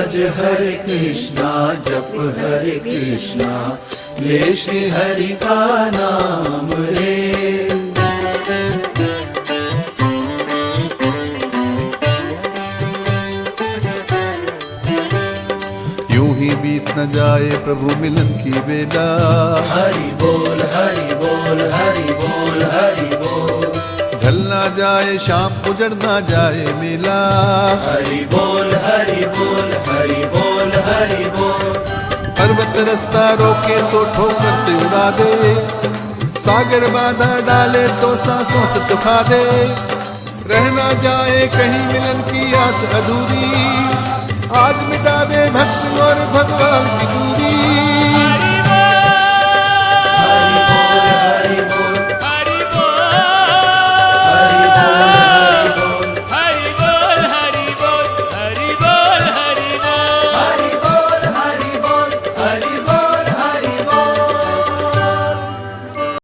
भज हरे कृष्णा, जप हरे कृष्णा, ले श्री हरि का नाम रे। यूं ही बीत न जाए प्रभु मिलन की बेला। हरि बोल हरि बोल हरि बोल हरि बोल। ढल ना जाए शाम उजड़ ना जाए मेला। हरि बोल हरि बोल हरि बोल हरि बोल। पर्वत रास्ता रोके तो ठोकर से उड़ा दे, सागर बाधा डाले तो सांसों से सुखा दे। रहना जाए कहीं मिलन की आस अधूरी, आज मिटा दे भक्त और भगवान की दूरी।